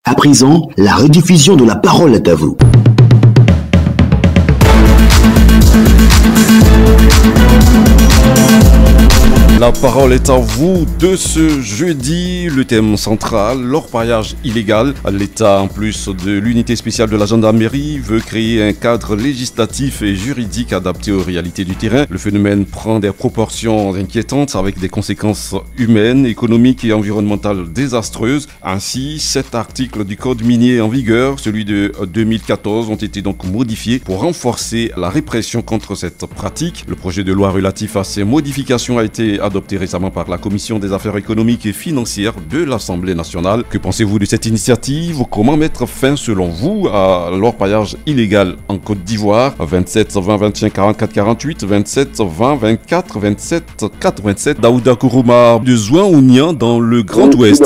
À présent, la rediffusion de la parole est à vous. La parole est à vous de ce jeudi. Le thème central, l'orpaillage illégal. L'État, en plus de l'unité spéciale de la gendarmerie, veut créer un cadre législatif et juridique adapté aux réalités du terrain. Le phénomène prend des proportions inquiétantes avec des conséquences humaines, économiques et environnementales désastreuses. Ainsi, 7 articles du code minier en vigueur, celui de 2014, ont été donc modifiés pour renforcer la répression contre cette pratique. Le projet de loi relatif à ces modifications a été adopté récemment par la Commission des affaires économiques et financières de l'Assemblée nationale. Que pensez-vous de cette initiative? Comment mettre fin, selon vous, à l'orpaillage illégal en Côte d'Ivoire? 27 20 25 44 48, 27 20 24 27 87. Daouda Kourouma de Zouan-Ounian dans le Grand Ouest.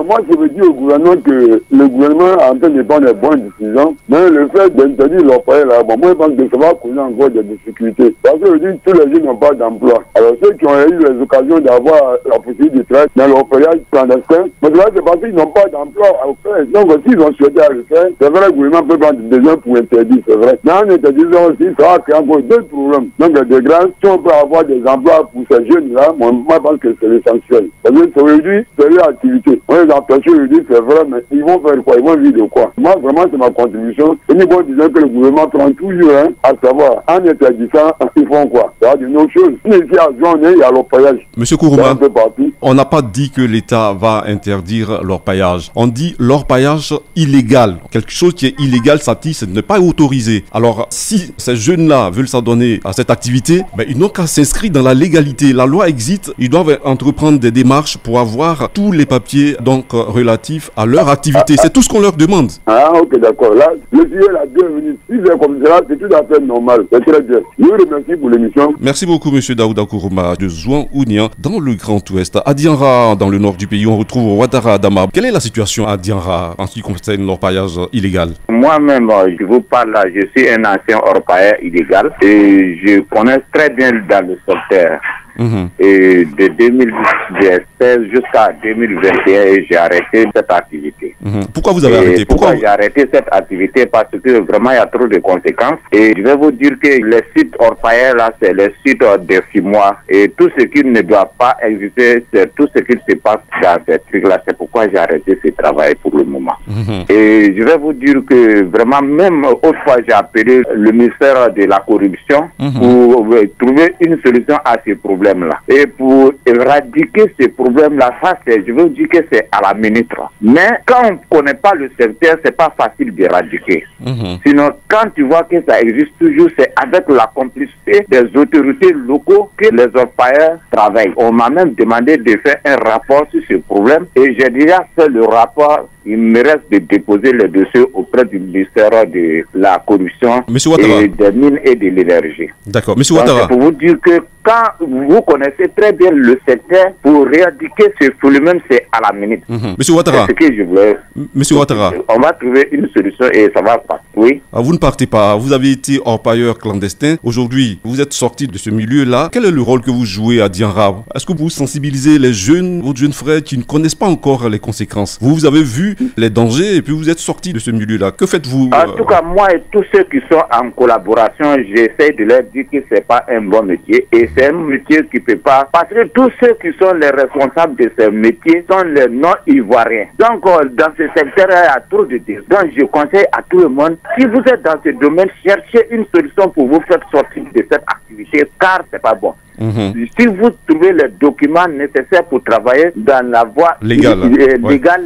Moi, je veux dire au gouvernement que le gouvernement est en train de prendre des bonnes décisions, mais le fait d'interdire l'orpaillage là, moi, je pense que ça va causer encore des difficultés. Parce que je dis tous les jeunes n'ont pas d'emploi. Alors ceux qui ont eu les occasions d'avoir la possibilité de travailler dans l'orpaillage clandestin, mais là, c'est parce qu'ils n'ont pas d'emploi à faire. Donc, s'ils ont souhaité à le faire, c'est vrai que le gouvernement peut prendre des décisions pour interdire, c'est vrai. Mais en interdisant aussi, ça va créer encore d'autres problèmes. Donc, des grands, si on peut avoir des emplois pour ces jeunes-là, moi, je pense que c'est l'essentiel. C'est-à-dire que aujourd'hui, c'est leur activité. On les empêche aujourd'hui, c'est vrai, mais ils vont faire quoi? Ils vont vivre de quoi? Moi, vraiment, c'est ma contribution. Et nous, disons que le gouvernement prend toujours, à savoir, en interdisant, ils font quoi? C'est-à-dire une autre chose. Mais ici, à Jean, il y a l'orpaillage. Monsieur Kourouma, on n'a pas dit que l'État va interdire l'orpaillage. On dit l'orpaillage illégal. Quelque chose qui est illégal, ça dit, c'est ne pas autorisé. Alors, si ces jeunes-là veulent s'adonner à cette activité, ils n'ont qu'à s'inscrire dans la légalité. La loi existe, ils doivent entreprendre des démarches pour avoir tous les papiers donc relatifs à leur activité. C'est tout ce qu'on leur demande. Ah, ok, d'accord. Là, le sujet, la bienvenue. Si c'est comme ça, c'est tout à fait normal. C'est très bien. Je vous remercie pour l'émission. Merci beaucoup, monsieur Daouda Kourouma de Zouan-Ounian dans le Grand Ouest. À Dianra, dans le nord du pays, on retrouve Ouattara Adama. Quelle est la situation à Dianra en ce qui concerne l'orpaillage illégal? Moi-même, je vous parle là, je suis un ancien orpailleur illégal et je connais très bien dans le secteur. Et de 2016 jusqu'à 2021, j'ai arrêté cette activité. Pourquoi vous avez arrêté? Pourquoi j'ai arrêté cette activité? Parce que vraiment il y a trop de conséquences. Et je vais vous dire que les sites orpailleurs là, c'est les sites des fumoirs. Et tout ce qui ne doit pas exister, c'est tout ce qui se passe dans ces trucs-là. C'est pourquoi j'ai arrêté ce travail pour le moment. Et je vais vous dire que vraiment, même autrefois, j'ai appelé le ministère de la corruption pour trouver une solution à ces problèmes. Et pour éradiquer ces problèmes-là, je veux dire que c'est à la minute. Mais quand on ne connaît pas le secteur, c'est pas facile d'éradiquer. Sinon, quand tu vois que ça existe toujours, c'est avec la complicité des autorités locaux que les orpailleurs travaillent. On m'a même demandé de faire un rapport sur ce problème et j'ai déjà fait le rapport. Il me reste de déposer le dossier auprès du ministère de la corruption et des mines et de l'énergie. D'accord. Monsieur Ouattara. C'est pour vous dire que quand vous connaissez très bien le secteur, pour éradiquer ce phénomène, c'est à la minute. Monsieur Ouattara. C'est ce que je voulais. Monsieur Ouattara. On va trouver une solution et ça va passer. Oui. Vous ne partez pas. Vous avez été orpailleur clandestin. Aujourd'hui, vous êtes sorti de ce milieu-là. Quel est le rôle que vous jouez à Dianra? Est-ce que vous sensibilisez les jeunes, vos jeunes frères qui ne connaissent pas encore les conséquences? Vous avez vu les dangers et puis vous êtes sorti de ce milieu-là. Que faites-vous? En tout cas, moi et tous ceux qui sont en collaboration, j'essaie de leur dire que c'est pas un bon métier et c'est un métier qui peut pas, parce que tous ceux qui sont les responsables de ce métier sont les non-ivoiriens. Donc, dans ce secteur, il y a trop de désordre. Donc, je conseille à tout le monde, si vous êtes dans ce domaine, cherchez une solution pour vous faire sortir de cette activité, car c'est pas bon. Si vous trouvez les documents nécessaires pour travailler dans la voie légale,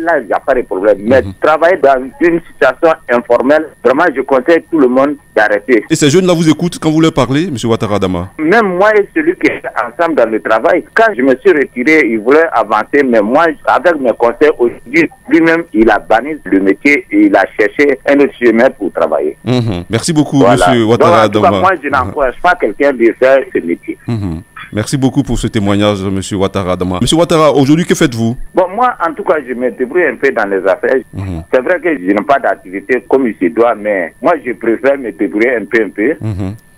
là, il n'y a pas de problème. Mais travailler dans une situation informelle, vraiment, je conseille tout le monde d'arrêter. Et ces jeunes-là vous écoutent quand vous leur parlez, M. Ouattara Adama? Même moi et celui qui est ensemble dans le travail, quand je me suis retiré, il voulait avancer, mais moi, avec mes conseils, aujourd'hui, lui-même, il a banni le métier et il a cherché un autre chemin pour travailler. Merci beaucoup, M. Ouattara Adama. Moi, je n'encourage pas quelqu'un de faire ce métier. Merci beaucoup pour ce témoignage, M. Ouattara Adama. M. Ouattara, aujourd'hui, que faites-vous? Bon, moi, en tout cas, je me débrouille un peu dans les affaires. C'est vrai que je n'ai pas d'activité comme il se doit, mais moi, je préfère me débrouiller un peu.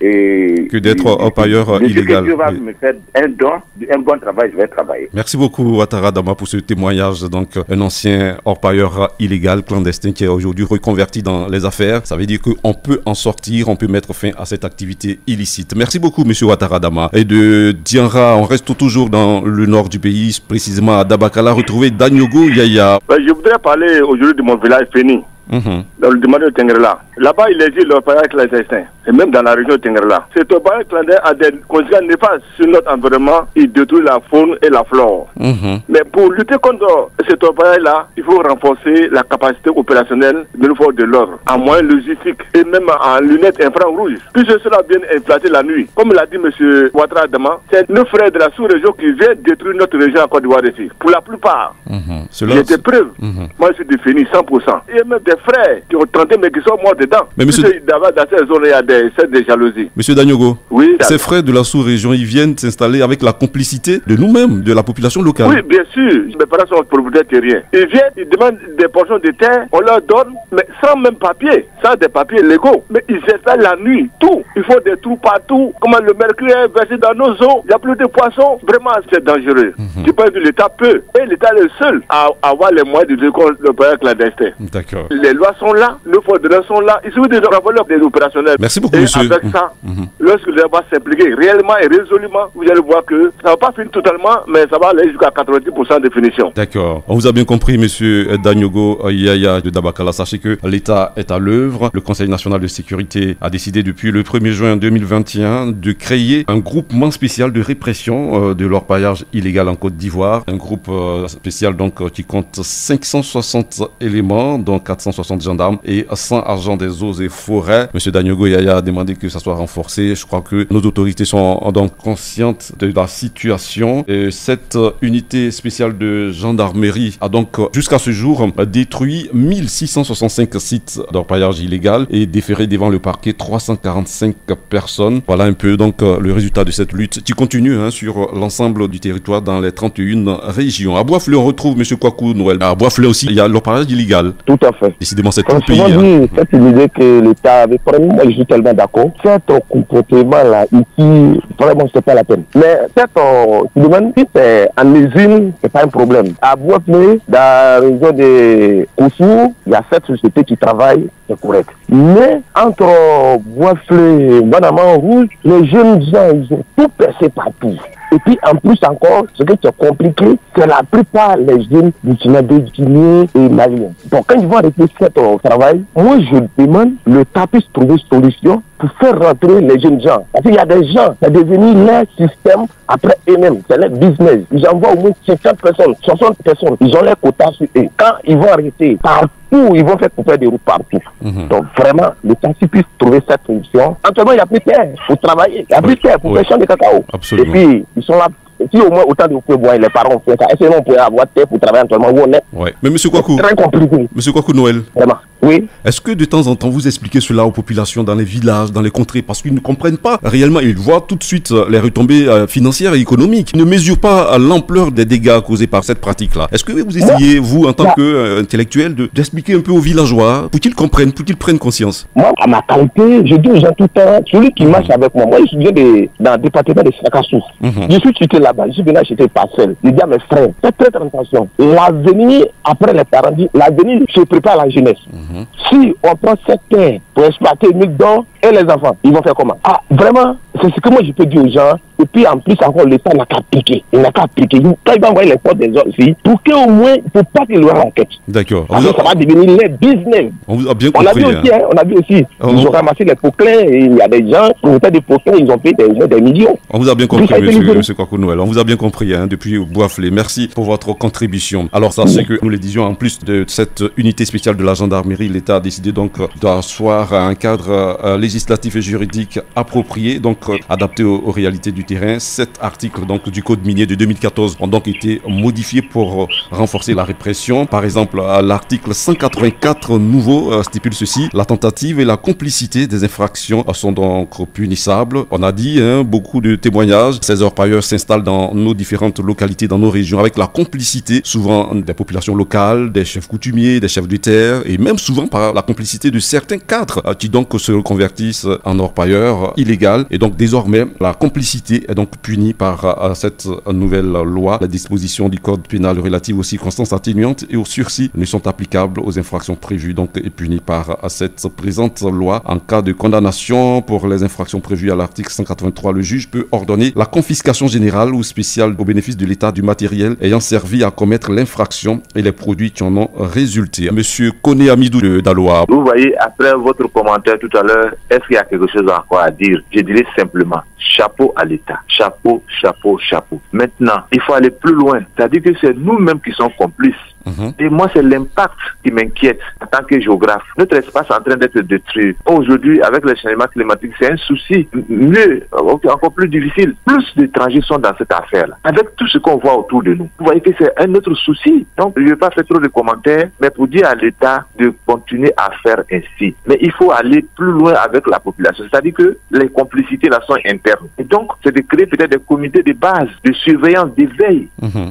que d'être orpailleur illégal. Si Dieu va me faire un don, un bon travail, je vais travailler. Merci beaucoup, Ouattara Dama, pour ce témoignage. Donc, un ancien orpailleur illégal, clandestin, qui est aujourd'hui reconverti dans les affaires. Ça veut dire qu'on peut en sortir, on peut mettre fin à cette activité illicite. Merci beaucoup, monsieur Ouattara Dama. Et de Dianra, on reste toujours dans le nord du pays, précisément à Dabakala, retrouver Danyogo Yaya. Je voudrais parler aujourd'hui de mon village Féni. Dans le domaine de Tengrela. Là-bas, il existe l'orpaillage clandestin. Et même dans la région de Tengrela. Cet orpaillage clandestin a des conséquences néfastes sur notre environnement. Il détruit la faune et la flore. Mais pour lutter contre cet orpaillage-là, il faut renforcer la capacité opérationnelle de nos forces de l'ordre, en moyens logistiques et même en lunettes infrarouges. Puisque cela vient inflater la nuit. Comme l'a dit M. Ouattara Dama, c'est nos frères de la sous-région qui viennent détruire notre région en Côte d'Ivoire ici. Pour la plupart. Il y a des preuves. Moi, je suis défini 100%. Il y a même des frères qui ont tenté mais qui sont morts dedans. Mais monsieur, dans cette zone, il y a des jalousies. Monsieur Danyogo, oui, ces frères de la sous-région, ils viennent s'installer avec la complicité de nous-mêmes, de la population locale. Oui, bien sûr. Mes parents sont propriétaires terriens. Ils viennent, ils demandent des portions de terre, on leur donne, mais sans même papier, sans des papiers légaux. Mais ils s'installent la nuit, tout. Il faut des trous partout. Comment le mercure est versé dans nos eaux, il n'y a plus de poissons. Vraiment, c'est dangereux. Tu penses que l'État peut, et l'État est le seul à avoir les moyens de lutter contre le période clandestin. D'accord. Les lois sont là, nos forces de l'ordre sont là, il suffit de renvoyer des opérationnels. Merci beaucoup, et monsieur. Avec ça, lorsque les va s'impliquer réellement et résolument, vous allez voir que ça ne va pas finir totalement, mais ça va aller jusqu'à 90% de finition. D'accord. On vous a bien compris, monsieur Danyogo Yaya de Dabakala. Sachez que l'État est à l'œuvre. Le Conseil national de sécurité a décidé depuis le 1er juin 2021 de créer un groupement spécial de répression de l'orpaillage illégal en Côte d'Ivoire. Un groupe spécial donc qui compte 560 éléments, dont 460 gendarmes et 100 agents des eaux et forêts. Monsieur Danyogo Yaya a demandé que ça soit renforcé. Je crois que nos autorités sont donc conscientes de la situation. Et cette unité spéciale de gendarmerie a donc jusqu'à ce jour détruit 1665 sites d'orpaillage illégal et déféré devant le parquet 345 personnes. Voilà un peu donc le résultat de cette lutte qui continue sur l'ensemble du territoire dans les 31 régions. À Bois-Fleur, on retrouve monsieur Kwaku Noël. À Bois-Fleur aussi, il y a l'orpaillage illégal. Tout à fait. Décidément, c'est tout le pays. Dit, cette idée que l'État avait, vraiment, moi je suis tellement d'accord. Cet comportement-là, ici, vraiment, c'est pas la peine. Mais cette phénomène, si c'est en usine, c'est pas un problème. À Bois-Fleur, dans la région de Koussou, il y a 7 sociétés qui travaillent, c'est correct. Mais entre Bois-Fleur et Banaman Rouge, les jeunes gens, ils ont tout percé partout. Et puis en plus encore, ce qui est compliqué, c'est la plupart les jeunes burkinabés, guinéens et maliens. Donc quand ils vont arrêter ce travail, moi je demande l'État puisse trouver une solution pour faire rentrer les jeunes gens. Parce qu'il y a des gens, c'est devenu leur système après eux-mêmes, c'est leur business. Ils envoient au moins 50 personnes, 60 personnes, ils ont leur quota sur eux. Quand ils vont arrêter, partout, ils vont faire des routes partout. Donc vraiment, l'État puisse trouver cette solution. Actuellement, il n'y a plus de terre pour travailler, il n'y a plus de terre pour faire champ de cacao. Absolument. Et puis, ils sont là. Si au moins autant de pouvez boire, les parents font ça. Est-ce qu'on pourrait avoir terre pour travailler actuellement où on est? Ouais. Mais monsieur Kwaku, très compliqué. Monsieur Kwaku Noël. Vraiment. Oui. Est-ce que de temps en temps vous expliquez cela aux populations dans les villages, dans les contrées, parce qu'ils ne comprennent pas réellement, ils voient tout de suite les retombées financières et économiques, ils ne mesurent pas l'ampleur des dégâts causés par cette pratique-là. Est-ce que vous essayez, vous, en tant qu'intellectuel, d'expliquer un peu aux villageois pour qu'ils comprennent, pour qu'ils prennent conscience? Moi, à ma qualité, je dis aux gens tout le temps, celui qui marche avec moi, je viens dans le département de Sakassou. Je suis cité là-bas, je suis venu acheter parcelle. Je dis à mes frères, faites très attention. L'avenir, après les parents disent, l'avenir se prépare à la jeunesse. Si on prend cette terre pour exploiter 1000 d'or et les enfants, ils vont faire comment? Ah, vraiment, c'est ce que moi je peux dire aux gens. Et puis en plus encore, l'État n'a qu'à appliquer. Il n'a qu'à appliquer. Quand il va envoyer les portes des autres ici, pour qu'au moins, il ne faut pas qu'il y ait l'enquête. D'accord. Parce que ça va devenir les business. On vous a bien compris. On a vu aussi, ils ont ramassé les pots clairs et il y a des gens, pour faire des poteaux, ils ont payé des millions. On vous a bien compris, monsieur Kwaku Noël. On vous a bien compris depuis Bois-Fleur. Merci pour votre contribution. Alors, sachez que nous le disions, en plus de cette unité spéciale de la gendarmerie, l'État a décidé donc d'asseoir un cadre législatif et juridique approprié, donc adapté aux réalités du terrain. 7 articles donc du code minier de 2014 ont donc été modifiés pour renforcer la répression. Par exemple, l'article 184 nouveau stipule ceci: la tentative et la complicité des infractions sont donc punissables. On a dit beaucoup de témoignages. Ces orpailleurs s'installent dans nos différentes localités, dans nos régions, avec la complicité souvent des populations locales, des chefs coutumiers, des chefs de terre, et même souvent par la complicité de certains cadres qui donc se reconvertissent convertissent en orpailleurs illégaux. Et donc désormais, la complicité est donc punie par cette nouvelle loi. La disposition du code pénal relative aux circonstances atténuantes et aux sursis ne sont applicables aux infractions prévues donc et punies par cette présente loi. En cas de condamnation pour les infractions prévues à l'article 183, le juge peut ordonner la confiscation générale ou spéciale au bénéfice de l'État du matériel ayant servi à commettre l'infraction et les produits qui en ont résulté. Monsieur Koné Amidou de Daloa. Vous voyez, après votre commentaire tout à l'heure, est-ce qu'il y a quelque chose encore à dire? Je dirais simplement, chapeau à l'État. Chapeau, chapeau, chapeau. Maintenant, il faut aller plus loin. C'est-à-dire que c'est nous-mêmes qui sommes complices. Et moi, c'est l'impact qui m'inquiète en tant que géographe. Notre espace est en train d'être détruit. Aujourd'hui, avec le changement climatique, c'est un souci mieux, encore plus difficile. Plus d'étrangers sont dans cette affaire-là. Avec tout ce qu'on voit autour de nous. Vous voyez que c'est un autre souci. Donc, je ne vais pas faire trop de commentaires, mais pour dire à l'État de continuer à faire ainsi. Mais il faut aller plus loin avec la population. C'est-à-dire que les complicités là sont internes. Et donc, c'est de créer peut-être des comités de base, de surveillance, d'éveil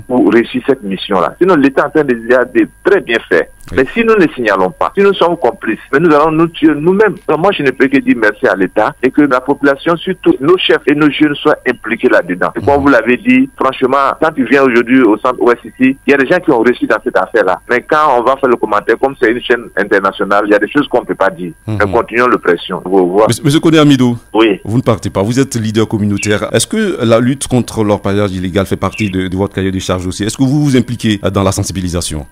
pour réussir cette mission-là. Sinon, l'État est en train de très bien fait. Mais si nous ne signalons pas, si nous sommes complices, mais nous allons nous tuer nous-mêmes. Donc moi, je ne peux que dire merci à l'État et que la population, surtout nos chefs et nos jeunes, soient impliqués là-dedans. Et comme vous l'avez dit, franchement, quand tu viens aujourd'hui au centre-ouest ici, il y a des gens qui ont réussi dans cette affaire-là. Mais quand on va faire le commentaire, comme c'est une chaîne internationale, il y a des choses qu'on ne peut pas dire. Mais continuons le pression. Monsieur Koné Amidou, oui. Vous ne partez pas. Vous êtes leader communautaire. Est-ce que la lutte contre l'orpaillage illégal fait partie de votre cahier de charge aussi? Est-ce que vous vous impliquez dans la sensibilisation?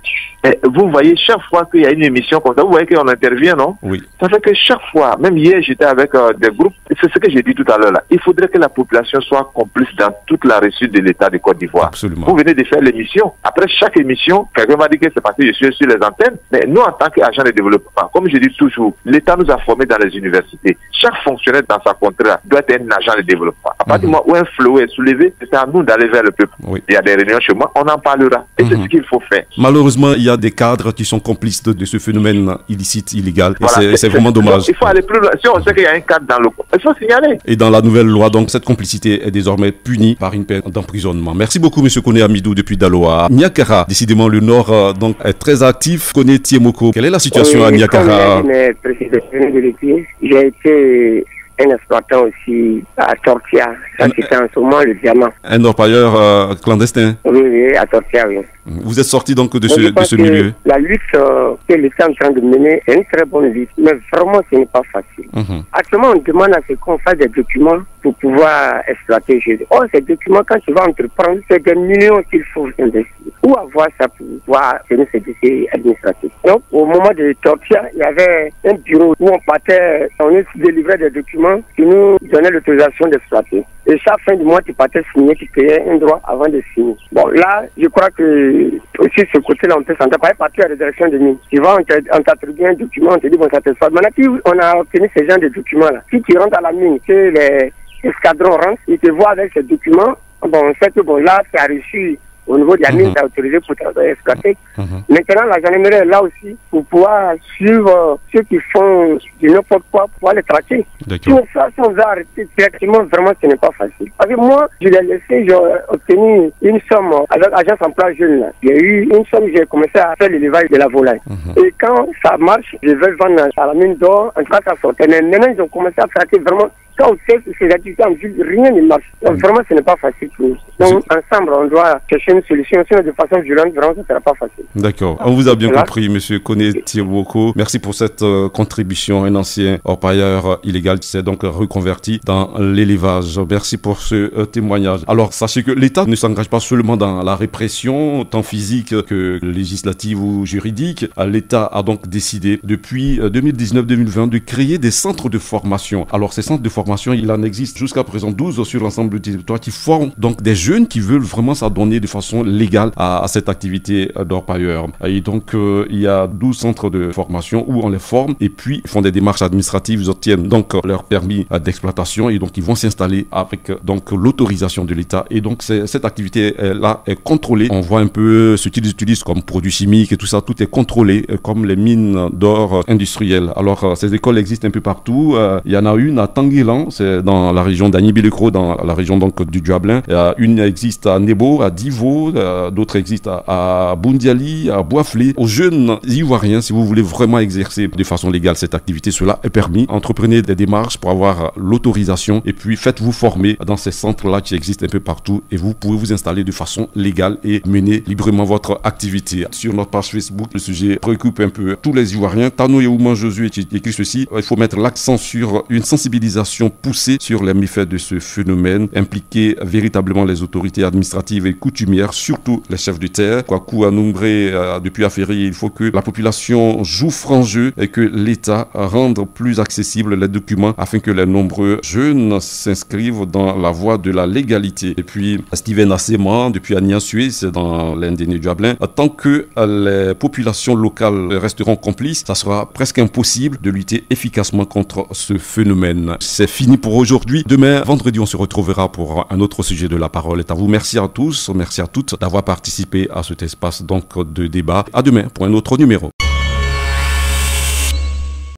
Vous voyez, chaque fois qu'il y a une émission comme ça, vous voyez qu'on intervient, non? Oui. Ça fait que chaque fois, même hier, j'étais avec des groupes, c'est ce que j'ai dit tout à l'heure là, il faudrait que la population soit complice dans toute la réussite de l'État de Côte d'Ivoire. Absolument. Vous venez de faire l'émission. Après chaque émission, quelqu'un va dire que c'est parce que je suis sur les antennes, mais nous, en tant qu'agents de développement, comme je dis toujours, l'État nous a formés dans les universités. Chaque fonctionnaire dans sa contrée doit être un agent de développement. À partir du moment où un flot est soulevé, c'est à nous d'aller vers le peuple. Oui. Il y a des réunions chez moi, on en parlera. Et c'est ce qu'il faut faire. Malheureusement, il y a des cadres qui sont complices de ce phénomène illicite, illégal. Voilà, c'est vraiment dommage. Il faut aller plus loin. Si on sait qu'il y a un cadre dans le coin, il faut signaler. Et dans la nouvelle loi, donc, cette complicité est désormais punie par une peine d'emprisonnement. Merci beaucoup, M. Koné Amidou, depuis Daloa. Niakara, décidément, le Nord donc, est très actif. Koné Tiemoko, quelle est la situation à Niakara? J'ai été un exploitant aussi à Tortia. Ça, c'était en ce moment le diamant. Un orpailleur clandestin? Oui, à Tortia, oui. Vous êtes sorti donc de ce milieu? La lutte que l'État est en train de mener est une très bonne lutte, mais vraiment ce n'est pas facile. Actuellement, on demande à ce qu'on fasse des documents pour pouvoir exploiter. Oh, ces documents, quand tu vas entreprendre, c'est des millions qu'il faut investir. Où avoir ça pour pouvoir tenir ces dossiers administratifs. Donc, au moment de Tortia, il y avait un bureau où on partait, on nous délivrait des documents qui nous donnaient l'autorisation d'exploiter. Et chaque fin du mois, tu partais signer, tu payais un droit avant de signer. Bon, là, je crois que aussi ce côté-là, on peut s'en taper partir à la direction de mines. Tu vas, on t'attribue un document, on te dit, bon, ça te soit. Maintenant, si on a obtenu ce genre de documents-là, si tu rentres à la mine, que les escadrons rentrent, ils te voient avec ces documents, bon, on sait que, bon, là, tu as reçu au niveau de la mine, tu as autorisé pour exploiter. Maintenant, la gendarmerie est là aussi pour pouvoir suivre ceux qui font du n'importe quoi, pour pouvoir les traquer. Si on veut arrêter directement, vraiment, ce n'est pas facile. Parce que moi, je l'ai laissé, j'ai obtenu une somme avec l'agence emploi jeune. J'ai eu une somme, j'ai commencé à faire l'élevage de la volaille. Et quand ça marche, je vais vendre à la mine d'or, en tout cas, ça sortait. Mais maintenant, ils ont commencé à traquer vraiment. Quand on fait ces activités en ville, rien ne marche. Donc vraiment, ce n'est pas facile pour nous. Donc ensemble, on doit chercher une solution. Sinon, de façon violente, vraiment, ce ne sera pas facile. D'accord. On vous a bien compris, M. Koné Tiemoko. Merci pour cette contribution. Un ancien orpailleur illégal qui s'est donc reconverti dans l'élevage. Merci pour ce témoignage. Alors, sachez que l'État ne s'engage pas seulement dans la répression, tant physique que législative ou juridique. L'État a donc décidé, depuis 2019-2020, de créer des centres de formation. Alors, ces centres de formation, il en existe jusqu'à présent 12 sur l'ensemble du territoire qui forment donc des jeunes qui veulent vraiment s'adonner de façon légale à cette activité d'orpailleur. Et donc, il y a 12 centres de formation où on les forme et puis ils font des démarches administratives, ils obtiennent donc leur permis d'exploitation et donc ils vont s'installer avec donc l'autorisation de l'État. Et donc, cette activité-là est contrôlée. On voit un peu ce qu'ils utilisent comme produits chimiques et tout ça, tout est contrôlé comme les mines d'or industrielles. Alors, ces écoles existent un peu partout. Il y en a une à Tanguy Excellent, c'est dans la région d'Anibilekro, dans la région donc du Duablin. Une existe à Nebo, à Divo, d'autres existent à Bundiali, à Boisflé. Aux jeunes Ivoiriens, si vous voulez vraiment exercer de façon légale cette activité, cela est permis. Entreprenez des démarches pour avoir l'autorisation et puis faites-vous former dans ces centres-là qui existent un peu partout et vous pouvez vous installer de façon légale et mener librement votre activité. Sur notre page Facebook, le sujet préoccupe un peu tous les Ivoiriens. Tano Yeouman Josué qui écrit ceci: il faut mettre l'accent sur une sensibilisation poussée sur les méfaits de ce phénomène, impliquer véritablement les autorités administratives et coutumières, surtout les chefs de terre. Kwaku a nombré depuis Affaire, il faut que la population joue franc jeu et que l'État rende plus accessibles les documents afin que les nombreux jeunes s'inscrivent dans la voie de la légalité. Et puis Steven Asseman depuis Agnan Suisse dans l'Indéné Duablin: tant que les populations locales resteront complices, ça sera presque impossible de lutter efficacement contre ce phénomène. C'est fini pour aujourd'hui. Demain, vendredi, on se retrouvera pour un autre sujet de La Parole est à vous. Merci à tous, merci à toutes d'avoir participé à cet espace donc de débat. À demain pour un autre numéro.